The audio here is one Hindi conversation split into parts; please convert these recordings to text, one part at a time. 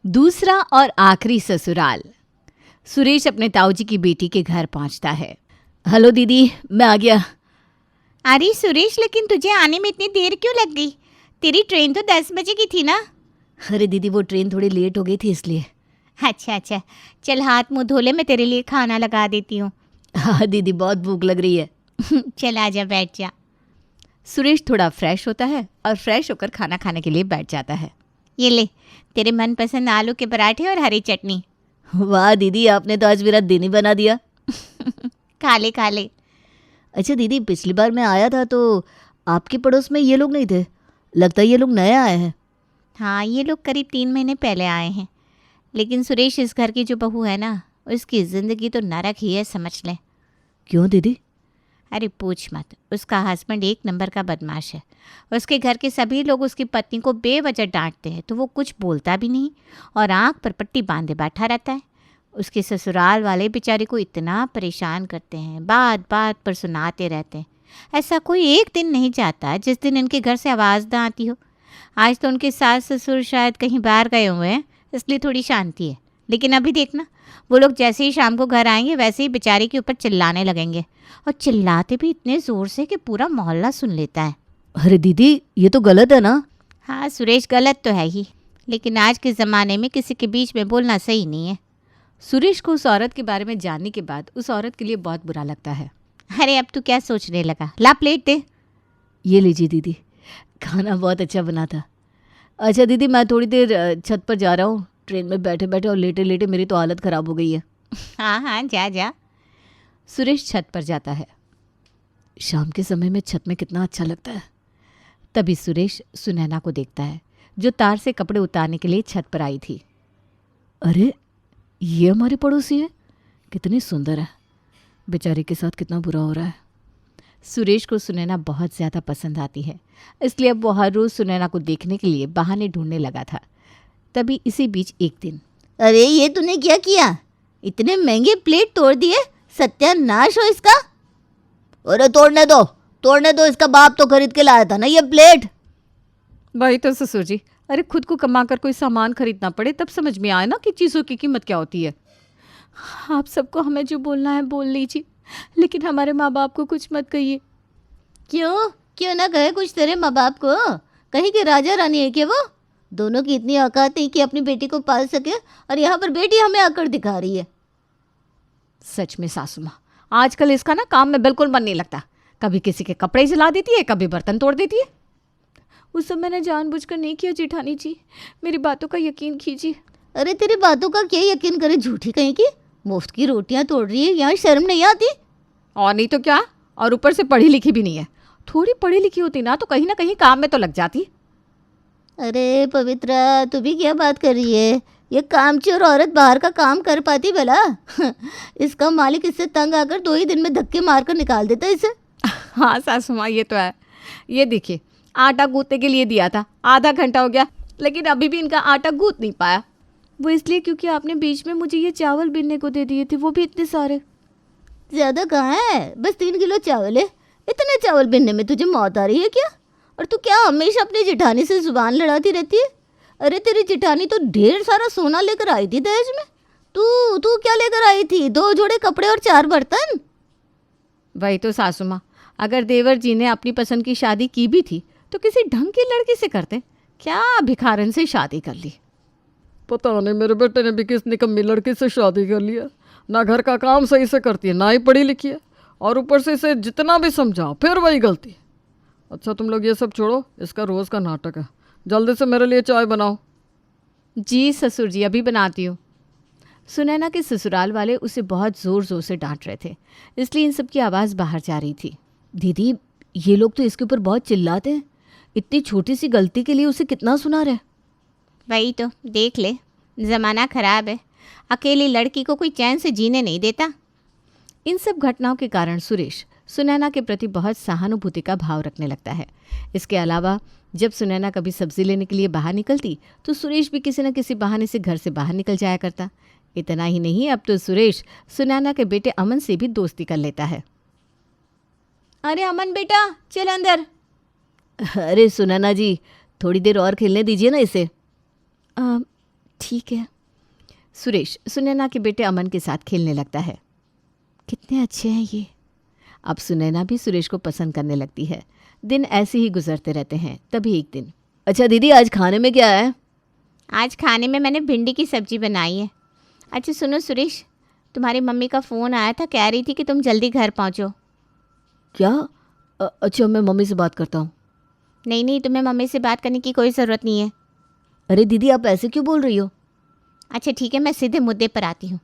दूसरा और आखिरी ससुराल। सुरेश अपने ताऊजी की बेटी के घर पहुंचता है। हेलो दीदी, मैं आ गया। अरे सुरेश, लेकिन तुझे आने में इतनी देर क्यों लग गई? तेरी ट्रेन तो 10 बजे की थी ना? अरे दीदी, वो ट्रेन थोड़ी लेट हो गई थी इसलिए। अच्छा, चल हाथ मुंह धो ले, मैं तेरे लिए खाना लगा देती हूँ। हाँ दीदी, बहुत भूख लग रही है। चल आजा, बैठ जा। सुरेश थोड़ा फ्रेश होता है और फ्रेश होकर खाना खाने के लिए बैठ जाता है। ये ले, तेरे मनपसंद आलू के पराठे और हरी चटनी। वाह दीदी, आपने तो आज मेरा दिन ही बना दिया। खा ले। अच्छा दीदी, पिछली बार मैं आया था तो आपके पड़ोस में ये लोग नहीं थे। लगता है ये लोग नए आए हैं। हाँ, ये लोग करीब 3 महीने पहले आए हैं। लेकिन सुरेश, इस घर की जो बहू है ना, उसकी ज़िंदगी तो नरक ही है, समझ ले। क्यों दीदी? अरे पूछ मत। उसका हस्बैंड एक नंबर का बदमाश है। उसके घर के सभी लोग उसकी पत्नी को बेवजह डांटते हैं तो वो कुछ बोलता भी नहीं और आंख पर पट्टी बांधे बैठा रहता है। उसके ससुराल वाले बेचारे को इतना परेशान करते हैं, बात बात पर सुनाते रहते हैं। ऐसा कोई एक दिन नहीं जाता जिस दिन इनके घर से आवाज़ ना आती हो। आज तो उनके सास ससुर शायद कहीं बाहर गए हुए हैं, इसलिए थोड़ी शांति है। लेकिन अभी देखना, वो लोग जैसे ही शाम को घर आएंगे वैसे ही बेचारे के ऊपर चिल्लाने लगेंगे, और चिल्लाते भी इतने ज़ोर से कि पूरा मोहल्ला सुन लेता है। अरे दीदी, ये तो गलत है ना? हाँ सुरेश, गलत तो है ही, लेकिन आज के ज़माने में किसी के बीच में बोलना सही नहीं है। सुरेश को उस औरत के बारे में जानने के बाद उस औरत के लिए बहुत बुरा लगता है। अरे अब तू क्या सोचने लगा? ला प्लेट दे। ये लीजिए दीदी, खाना बहुत अच्छा बना था। अच्छा दीदी, मैं थोड़ी देर छत पर जा रहा हूँ। ट्रेन में बैठे बैठे और लेटे लेटे मेरी तो हालत ख़राब हो गई है। हाँ, जा। सुरेश छत पर जाता है। शाम के समय में छत में कितना अच्छा लगता है। तभी सुरेश सुनैना को देखता है, जो तार से कपड़े उतारने के लिए छत पर आई थी। अरे, ये हमारी पड़ोसी है। कितनी सुंदर है। बेचारी के साथ कितना बुरा हो रहा है। सुरेश को सुनैना बहुत ज़्यादा पसंद आती है, इसलिए अब वो हर रोज़ सुनैना को देखने के लिए बहाने ढूंढने लगा था। तभी इसी बीच एक दिन, अरे ये तूने क्या किया? इतने महंगे प्लेट तोड़ दिए, सत्यानाश हो इसका। अरे तोड़ने दो, इसका बाप तो खरीद के लाया था ना ये प्लेट। भाई तो ससुर जी, अरे खुद को कमा कर कोई सामान खरीदना पड़े तब समझ में आए ना कि चीज़ों की कीमत क्या होती है। आप सबको हमें जो बोलना है बोल लीजिए, लेकिन हमारे माँ बाप को कुछ मत कहिए। क्यों ना कहे कुछ तेरे माँ बाप को? कहीं के राजा रानी है क्या वो? दोनों की इतनी औकात नहीं कि अपनी बेटी को पाल सके, और यहाँ पर बेटी हमें आकर दिखा रही है। सच में सासू माँ, आजकल इसका ना काम में बिल्कुल मन नहीं लगता। कभी किसी के कपड़े जला देती है, कभी बर्तन तोड़ देती है। उस सब मैंने जानबूझकर नहीं किया जेठानी जी, मेरी बातों का यकीन कीजिए। अरे तेरी बातों का क्या यकीन करे, झूठी कहीं की। मुफ्त की रोटियां तोड़ रही है, यहाँ शर्म नहीं आती? और नहीं तो क्या, और ऊपर से पढ़ी लिखी भी नहीं है। थोड़ी पढ़ी लिखी होती ना तो कहीं ना कहीं काम में तो लग जाती। अरे पवित्रा, तू भी क्या बात कर रही है? ये कामचोर औरत बाहर का काम कर पाती भला? इसका मालिक इससे तंग आकर 2 ही दिन में धक्के मारकर निकाल देता इसे। हाँ सासू माँ, ये तो है। ये देखिए, आटा गूंथने के लिए दिया था, आधा घंटा हो गया, लेकिन अभी भी इनका आटा गूंथ नहीं पाया। वो इसलिए क्योंकि आपने बीच में मुझे ये चावल बीनने को दे दिए थे, वो भी इतने सारे। ज़्यादा कहाँ है, बस 3 किलो चावल है। इतने चावल बीनने में तुझे मौत आ रही है क्या? और तू क्या हमेशा अपनी जेठानी से जुबान लड़ाती रहती है? अरे तेरी जेठानी तो ढेर सारा सोना लेकर आई थी दहेज में। तू क्या लेकर आई थी? 2 जोड़े कपड़े और 4 बर्तन। वही तो सासू माँ, अगर देवर जी ने अपनी पसंद की शादी की भी थी तो किसी ढंग की लड़की से करते, क्या भिखारन से शादी कर ली। पता नहीं मेरे बेटे ने भी किस निकम्मी लड़की से शादी कर लिया। ना घर का काम सही से करती है, ना ही पढ़ी लिखी है, और ऊपर से इसे जितना भी समझाओ फिर वही गलती। अच्छा तुम लोग ये सब छोड़ो, इसका रोज़ का नाटक है। जल्दी से मेरे लिए चाय बनाओ। जी ससुर जी, अभी बनाती हूँ। सुनैना के ससुराल वाले उसे बहुत ज़ोर ज़ोर से डांट रहे थे, इसलिए इन सब की आवाज़ बाहर जा रही थी। दीदी, ये लोग तो इसके ऊपर बहुत चिल्लाते हैं। इतनी छोटी सी गलती के लिए उसे कितना सुना रहे। वही तो देख ले, ज़माना ख़राब है, अकेली लड़की को कोई चैन से जीने नहीं देता। इन सब घटनाओं के कारण सुरेश सुनैना के प्रति बहुत सहानुभूति का भाव रखने लगता है। इसके अलावा जब सुनैना कभी सब्जी लेने के लिए बाहर निकलती तो सुरेश भी किसी न किसी बहाने से घर से बाहर निकल जाया करता। इतना ही नहीं, अब तो सुरेश सुनैना के बेटे अमन से भी दोस्ती कर लेता है। अरे अमन बेटा, चल अंदर। अरे सुनैना जी, थोड़ी देर और खेलने दीजिए ना इसे। ठीक है। सुरेश सुनैना के बेटे अमन के साथ खेलने लगता है। कितने अच्छे हैं ये। अब सुनैना भी सुरेश को पसंद करने लगती है। दिन ऐसे ही गुजरते रहते हैं। तभी एक दिन, अच्छा दीदी आज खाने में क्या है? आज खाने में मैंने भिंडी की सब्जी बनाई है। अच्छा सुनो सुरेश, तुम्हारी मम्मी का फ़ोन आया था, कह रही थी कि तुम जल्दी घर पहुँचो। क्या? अच्छा मैं मम्मी से बात करता हूँ। नहीं नहीं, तुम्हें मम्मी से बात करने की कोई ज़रूरत नहीं है। अरे दीदी आप ऐसे क्यों बोल रही हो? अच्छा ठीक है, मैं सीधे मुद्दे पर आती हूँ।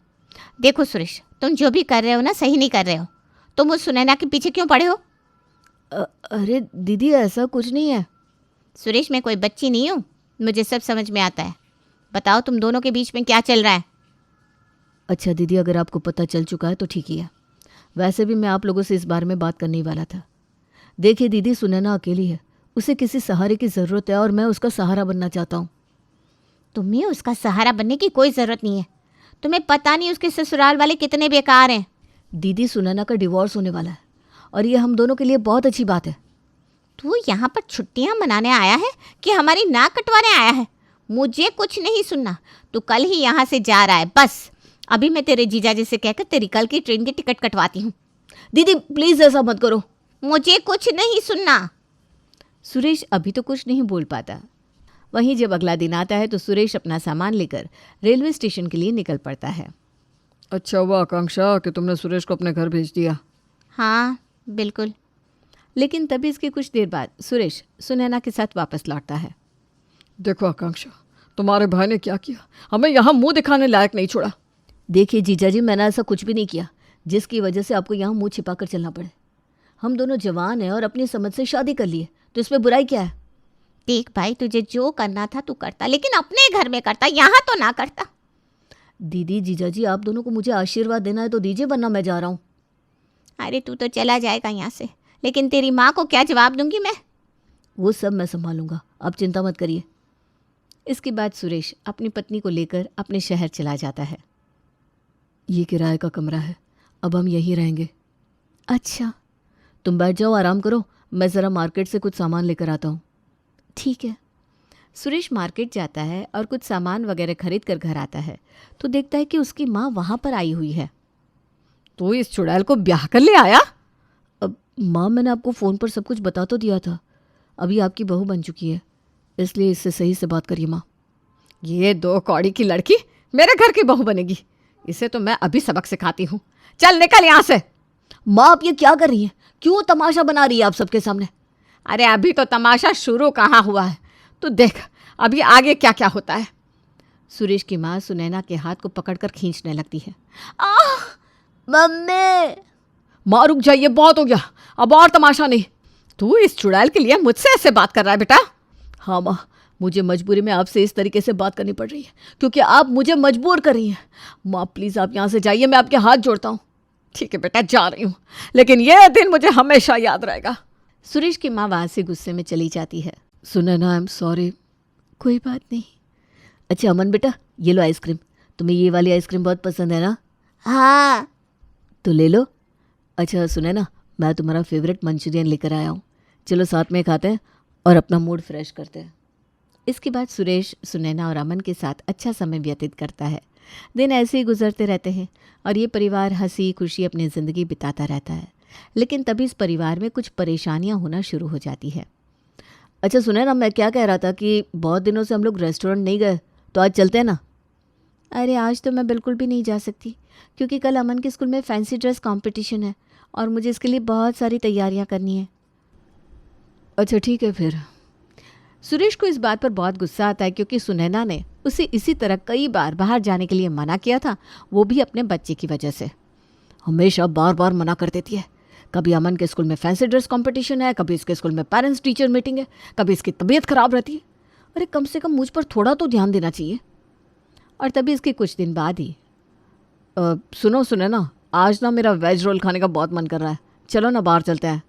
देखो सुरेश, तुम जो भी कर रहे हो ना सही नहीं कर रहे हो। तुम उस सुनैना के पीछे क्यों पड़े हो? अरे दीदी ऐसा कुछ नहीं है। सुरेश, मैं कोई बच्ची नहीं हूँ, मुझे सब समझ में आता है। बताओ तुम दोनों के बीच में क्या चल रहा है? अच्छा दीदी अगर आपको पता चल चुका है तो ठीक ही है। वैसे भी मैं आप लोगों से इस बारे में बात करने ही वाला था। देखिए दीदी सुनैना अकेली है, उसे किसी सहारे की ज़रूरत है और मैं उसका सहारा बनना चाहता हूँ। तुम्हें उसका सहारा बनने की कोई ज़रूरत नहीं है। तुम्हें पता नहीं उसके ससुराल वाले कितने बेकार हैं। दीदी सुनैना का डिवोर्स होने वाला है और ये हम दोनों के लिए बहुत अच्छी बात है। तू यहाँ पर छुट्टियाँ मनाने आया है कि हमारी नाक कटवाने आया है? मुझे कुछ नहीं सुनना। तू कल ही यहाँ से जा रहा है बस। अभी मैं तेरे जीजा जी से कहकर तेरी कल की ट्रेन की टिकट कटवाती हूँ। दीदी प्लीज़ ऐसा मत करो। मुझे कुछ नहीं सुनना। सुरेश अभी तो कुछ नहीं बोल पाता। वहीं जब अगला दिन आता है तो सुरेश अपना सामान लेकर रेलवे स्टेशन के लिए निकल पड़ता है। अच्छा हुआ आकांक्षा कि तुमने सुरेश को अपने घर भेज दिया। हाँ बिल्कुल। लेकिन तभी इसके कुछ देर बाद सुरेश सुनैना के साथ वापस लौटता है। देखो आकांक्षा, तुम्हारे भाई ने क्या किया, हमें यहाँ मुंह दिखाने लायक नहीं छोड़ा। देखिए जीजा जी मैंने ऐसा कुछ भी नहीं किया जिसकी वजह से आपको यहाँ मुंह छिपा कर चलना पड़े। हम दोनों जवान हैं और अपनी समझ से शादी कर लिए, तो इसमें बुराई क्या है? देख भाई, तुझे जो करना था तू करता, लेकिन अपने घर में करता, यहाँ तो ना करता। दीदी जीजा जी आप दोनों को मुझे आशीर्वाद देना है तो दीजिए, वरना मैं जा रहा हूँ। अरे तू तो चला जाएगा यहाँ से, लेकिन तेरी माँ को क्या जवाब दूंगी मैं? वो सब मैं संभालूंगा, आप चिंता मत करिए। इसके बाद सुरेश अपनी पत्नी को लेकर अपने शहर चला जाता है। ये किराए का कमरा है, अब हम यहीं रहेंगे। अच्छा तुम बैठ जाओ, आराम करो, मैं ज़रा मार्केट से कुछ सामान लेकर आता हूँ। ठीक है। सुरेश मार्केट जाता है और कुछ सामान वगैरह खरीद कर घर आता है तो देखता है कि उसकी माँ वहाँ पर आई हुई है। तो इस चुड़ैल को ब्याह कर ले आया? अब माँ मैंने आपको फ़ोन पर सब कुछ बता तो दिया था, अभी आपकी बहू बन चुकी है, इसलिए इससे सही से बात करिए माँ। ये दो कौड़ी की लड़की मेरे घर की बहू बनेगी, इसे तो मैं अभी सबक सिखाती हूँ। चल निकल यहाँ से। माँ आप ये क्या कर रही हैं? क्यों तमाशा बना रही है आप सबके सामने? अरे अभी तो तमाशा शुरू कहाँ हुआ है, तू देख अभी आगे क्या क्या होता है। सुरेश की माँ सुनैना के हाथ को पकड़कर खींचने लगती है। आह मम्मी! माँ रुक जाइए, बहुत हो गया, अब और तमाशा नहीं। तू इस चुड़ैल के लिए मुझसे ऐसे बात कर रहा है बेटा? हाँ माँ, मुझे मजबूरी में आपसे इस तरीके से बात करनी पड़ रही है क्योंकि आप मुझे मजबूर कर रही हैं। माँ प्लीज़ आप यहाँ से जाइए, मैं आपके हाथ जोड़ता हूँ। ठीक है बेटा जा रही हूँ, लेकिन यह दिन मुझे हमेशा याद रहेगा। सुरेश की माँ वहाँ से गुस्से में चली जाती है। Sunaina I am sorry. कोई बात नहीं। अच्छा अमन बेटा ये लो आइसक्रीम, तुम्हें ये वाली आइसक्रीम बहुत पसंद है ना? हाँ। तो ले लो। अच्छा सुनैना मैं तुम्हारा फेवरेट मंचूरियन लेकर आया हूँ, चलो साथ में खाते हैं और अपना मूड फ्रेश करते हैं। इसके बाद सुरेश सुनैना और अमन के साथ अच्छा समय व्यतीत करता है। दिन ऐसे ही गुजरते रहते हैं और ये परिवार हंसी खुशी अपनी ज़िंदगी बिताता रहता है। लेकिन तभी इस परिवार में कुछ परेशानियां होना शुरू हो जाती है। अच्छा सुनैना मैं क्या कह रहा था कि बहुत दिनों से हम लोग रेस्टोरेंट नहीं गए, तो आज चलते हैं ना? अरे आज तो मैं बिल्कुल भी नहीं जा सकती क्योंकि कल अमन के स्कूल में फैंसी ड्रेस कंपटीशन है और मुझे इसके लिए बहुत सारी तैयारियां करनी है। अच्छा ठीक है फिर। सुरेश को इस बात पर बहुत गुस्सा आता है क्योंकि सुनैना ने उसे इसी तरह कई बार बाहर जाने के लिए मना किया था, वो भी अपने बच्चे की वजह से। हमेशा बार बार मना कर देती है। कभी अमन के स्कूल में फैंसी ड्रेस कंपटीशन है, कभी इसके स्कूल में पेरेंट्स टीचर मीटिंग है, कभी इसकी तबीयत खराब रहती है। अरे कम से कम मुझ पर थोड़ा तो ध्यान देना चाहिए। और तभी इसके कुछ दिन बाद ही सुनो सुनैना, आज ना मेरा वेज रोल खाने का बहुत मन कर रहा है, चलो ना बाहर चलते हैं।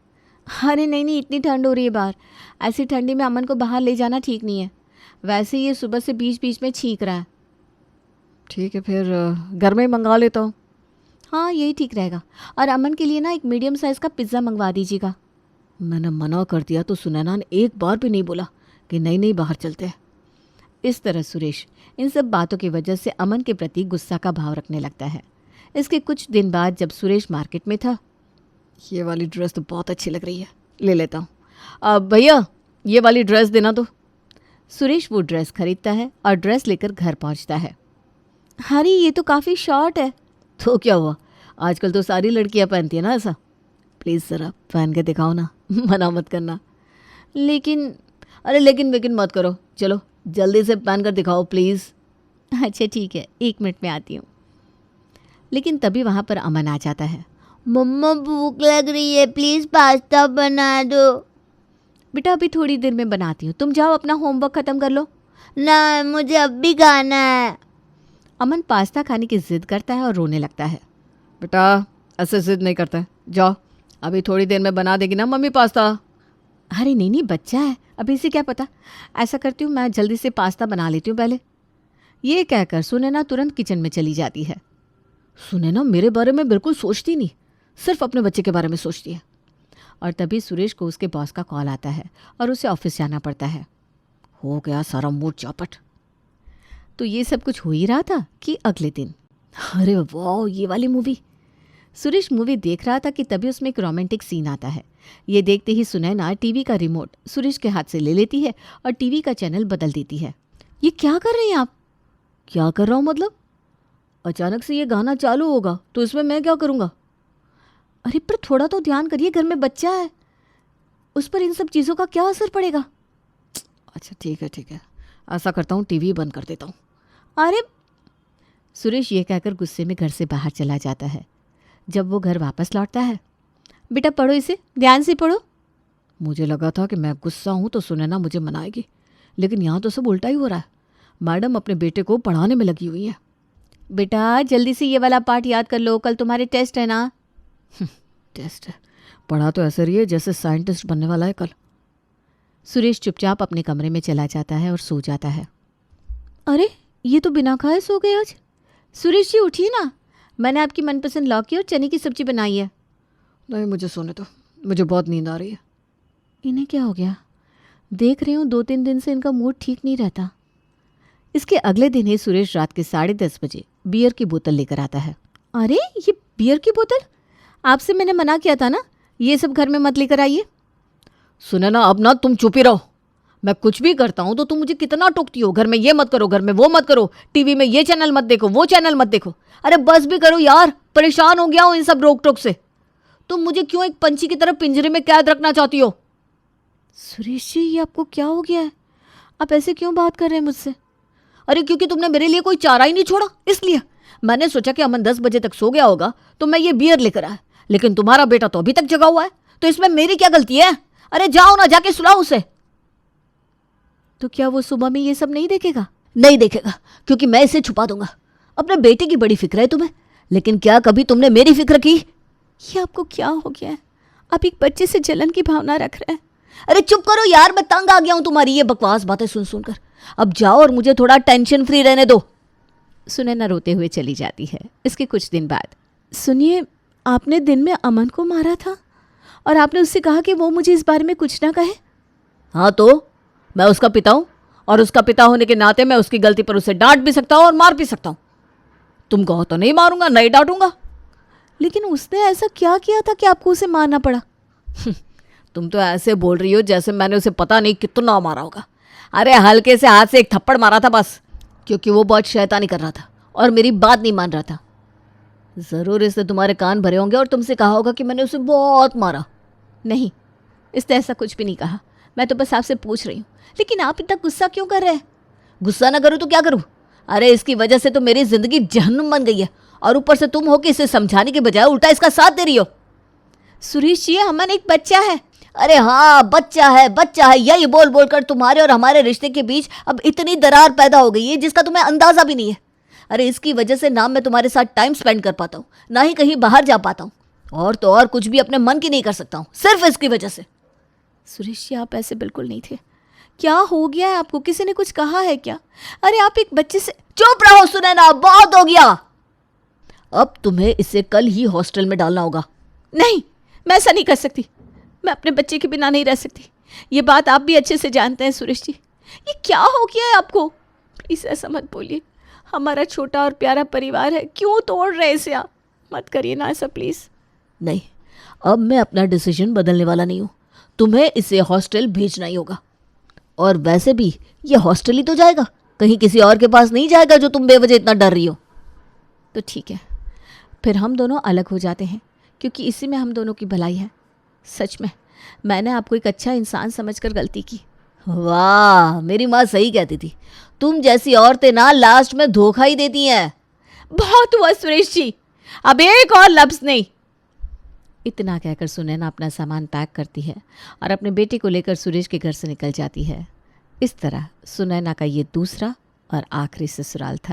अरे नहीं नहीं, इतनी ठंड हो रही है बाहर, ऐसी ठंडी में अमन को बाहर ले जाना ठीक नहीं है। वैसे ये सुबह से बीच बीच में छींक रहा है। ठीक है फिर घर में ही मंगा लेता हूँ। हाँ यही ठीक रहेगा। और अमन के लिए ना एक मीडियम साइज़ का पिज़्ज़ा मंगवा दीजिएगा। मैंने मना कर दिया तो सुनैना ने एक बार भी नहीं बोला कि नहीं नहीं बाहर चलते हैं। इस तरह सुरेश इन सब बातों की वजह से अमन के प्रति गुस्सा का भाव रखने लगता है। इसके कुछ दिन बाद जब सुरेश मार्केट में था, ये वाली ड्रेस तो बहुत अच्छी लग रही है, ले लेता हूँ। भैया ये वाली ड्रेस देना तो। सुरेश वो ड्रेस खरीदता है और ड्रेस लेकर घर पहुंचता है। अरे ये तो काफ़ी शॉर्ट है। तो क्या हुआ, आजकल तो सारी लड़कियां पहनती है ना ऐसा। प्लीज़ ज़रा पहन के दिखाओ ना, मना मत करना। लेकिन अरे लेकिन मत करो, चलो जल्दी से पहन कर दिखाओ प्लीज़। अच्छा ठीक है, 1 मिनट में आती हूँ। लेकिन तभी वहाँ पर अमन आ जाता है। मम्मा भूख लग रही है, प्लीज़ पास्ता बना दो। बेटा अभी थोड़ी देर में बनाती हूँ, तुम जाओ अपना होमवर्क ख़त्म कर लो। ना, मुझे अब भी खाना है। अमन पास्ता खाने की जिद करता है और रोने लगता है। बेटा ऐसे जिद नहीं करता है, जाओ अभी थोड़ी देर में बना देगी ना मम्मी पास्ता। अरे नहीं बच्चा है, अभी इसे क्या पता। ऐसा करती हूँ, मैं जल्दी से पास्ता बना लेती हूँ पहले। ये कहकर सुनैना तुरंत किचन में चली जाती है। सुनैना मेरे बारे में बिल्कुल सोचती नहीं, सिर्फ अपने बच्चे के बारे में सोचती है। और तभी सुरेश को उसके बॉस का कॉल आता है और उसे ऑफिस जाना पड़ता है। हो गया सारा मूड चौपट। तो ये सब कुछ हो ही रहा था कि अगले दिन, अरे वाह ये वाली मूवी। सुरेश मूवी देख रहा था कि तभी उसमें एक रोमांटिक सीन आता है। ये देखते ही सुनैना टीवी का रिमोट सुरेश के हाथ से ले लेती है और टीवी का चैनल बदल देती है। ये क्या कर रहे हैं आप? क्या कर रहा हूँ मतलब? अचानक से ये गाना चालू होगा तो इसमें मैं क्या करूँगा? अरे पर थोड़ा तो ध्यान करिए, घर में बच्चा है, उस पर इन सब चीज़ों का क्या असर पड़ेगा? अच्छा ठीक है, ऐसा करता हूँ, टीवी बंद कर देता हूँ। अरे सुरेश ये कहकर गुस्से में घर से बाहर चला जाता है। जब वो घर वापस लौटता है, बेटा पढ़ो इसे, ध्यान से पढ़ो। मुझे लगा था कि मैं गुस्सा हूँ तो सुनैना मुझे मनाएगी, लेकिन यहाँ तो सब उल्टा ही हो रहा है। मैडम अपने बेटे को पढ़ाने में लगी हुई है। बेटा जल्दी से ये वाला पार्ट याद कर लो, कल तुम्हारे टेस्ट है ना। टेस्ट है? पढ़ा तो ऐसे रही है जैसे साइंटिस्ट बनने वाला है कल। सुरेश चुपचाप अपने कमरे में चला जाता है और सो जाता है। अरे ये तो बिना खाए सो गए आज। सुरेश जी उठिए ना, मैंने आपकी मनपसंद लौकी और चने की सब्जी बनाई है। नहीं मुझे सोने दो, मुझे बहुत नींद आ रही है। इन्हें क्या हो गया? देख रही हूँ 2-3 दिन से इनका मूड ठीक नहीं रहता। इसके अगले दिन ही सुरेश रात के 10:30 बजे बियर की बोतल लेकर आता है। अरे ये बियर की बोतल? आपसे मैंने मना किया था ना, ये सब घर में मत लेकर आइए। सुनैना अब ना तुम चुप ही रहो। मैं कुछ भी करता हूँ तो तुम मुझे कितना टोकती हो, घर में ये मत करो, घर में वो मत करो, टीवी में ये चैनल मत देखो, वो चैनल मत देखो। अरे बस भी करो यार, परेशान हो गया हूँ इन सब रोक टोक से। तुम मुझे क्यों एक पंछी की तरह पिंजरे में कैद रखना चाहती हो? सुरेश जी ये आपको क्या हो गया है? आप ऐसे क्यों बात कर रहे हैं मुझसे? अरे क्योंकि तुमने मेरे लिए कोई चारा ही नहीं छोड़ा, इसलिए मैंने सोचा कि अमन 10 बजे तक सो गया होगा तो मैं ये बियर लेकर आया, लेकिन तुम्हारा बेटा तो अभी तक जगा हुआ है, तो इसमें मेरी क्या गलती है? अरे जाओ ना, जाके सुलाओ उसे। तो क्या वो सुबह में ये सब नहीं देखेगा? नहीं देखेगा, क्योंकि मैं इसे छुपा दूंगा। अपने बेटे की बड़ी फिक्र है तुम्हें, लेकिन क्या कभी तुमने मेरी फिक्र की? ये आपको क्या हो गया है? आप एक बच्चे से जलन की भावना रख रहे हैं। अरे चुप करो यार, मैं तंग आ गया हूं तुम्हारी ये बकवास बातें सुन सुनकर। अब जाओ और मुझे थोड़ा टेंशन फ्री रहने दो। सुनैना रोते हुए चली जाती है। इसके कुछ दिन बाद, सुनिए आपने दिन में अमन को मारा था और आपने उससे कहा कि वो मुझे इस बारे में कुछ ना कहे। हाँ तो मैं उसका पिता हूं और उसका पिता होने के नाते मैं उसकी गलती पर उसे डांट भी सकता हूं और मार भी सकता हूं। तुम कहो तो नहीं मारूंगा, नहीं डांटूंगा। लेकिन उसने ऐसा क्या किया था कि आपको उसे मारना पड़ा? तुम तो ऐसे बोल रही हो जैसे मैंने उसे पता नहीं कितना मारा होगा। अरे हल्के से हाथ से एक थप्पड़ मारा था बस, क्योंकि वो बहुत शैतानी कर रहा था और मेरी बात नहीं मान रहा था। ज़रूर इसने तुम्हारे कान भरे होंगे और तुमसे कहा होगा कि मैंने उसे बहुत मारा। नहीं, इसने ऐसा कुछ भी नहीं कहा। मैं तो बस आपसे पूछ रही हूँ। लेकिन आप इतना गुस्सा क्यों कर रहे हैं? गुस्सा ना करूँ तो क्या करूँ? अरे इसकी वजह से तो मेरी ज़िंदगी जहन्नुम बन गई है, और ऊपर से तुम हो कि इसे समझाने के बजाय उल्टा इसका साथ दे रही हो। सुरेश जी अमन एक बच्चा है। अरे हाँ बच्चा है, यही बोल बोल कर तुम्हारे और हमारे रिश्ते के बीच अब इतनी दरार पैदा हो गई है जिसका तुम्हें अंदाजा भी नहीं है। अरे इसकी वजह से ना मैं तुम्हारे साथ टाइम स्पेंड कर पाता हूँ, ना ही कहीं बाहर जा पाता हूँ, और तो और कुछ भी अपने मन की नहीं कर सकता हूँ, सिर्फ इसकी वजह से। सुरेश जी आप ऐसे बिल्कुल नहीं थे। क्या हो गया है आपको? किसी ने कुछ कहा है क्या? अरे आप एक बच्चे से। चुप रहो सुनैना, बहुत हो गया। अब तुम्हें इसे कल ही हॉस्टल में डालना होगा। नहीं, मैं ऐसा नहीं कर सकती। मैं अपने बच्चे के बिना नहीं रह सकती। ये बात आप भी अच्छे से जानते हैं सुरेश जी। ये क्या हो गया है आपको? प्लीज़ ऐसा मत बोलिए, हमारा छोटा और प्यारा परिवार है, क्यों तोड़ रहे इसे आप? मत करिए ना ऐसा प्लीज़। नहीं, अब मैं अपना डिसीजन बदलने वाला नहीं हूँ। तुम्हें इसे हॉस्टल भेजना ही होगा। और वैसे भी ये हॉस्टल ही तो जाएगा, कहीं किसी और के पास नहीं जाएगा जो तुम बेवजह इतना डर रही हो। तो ठीक है, फिर हम दोनों अलग हो जाते हैं, क्योंकि इसी में हम दोनों की भलाई है। सच में मैंने आपको एक अच्छा इंसान समझकर गलती की। वाह, मेरी माँ सही कहती थी, तुम जैसी औरतें ना लास्ट में धोखा ही देती हैं। बहुत हुआ सुरेश जी, अब एक और लफ्ज़ नहीं। इतना कहकर सुनैना अपना सामान पैक करती है और अपने बेटे को लेकर सुरेश के घर से निकल जाती है। इस तरह सुनैना का ये दूसरा और आखिरी ससुराल था।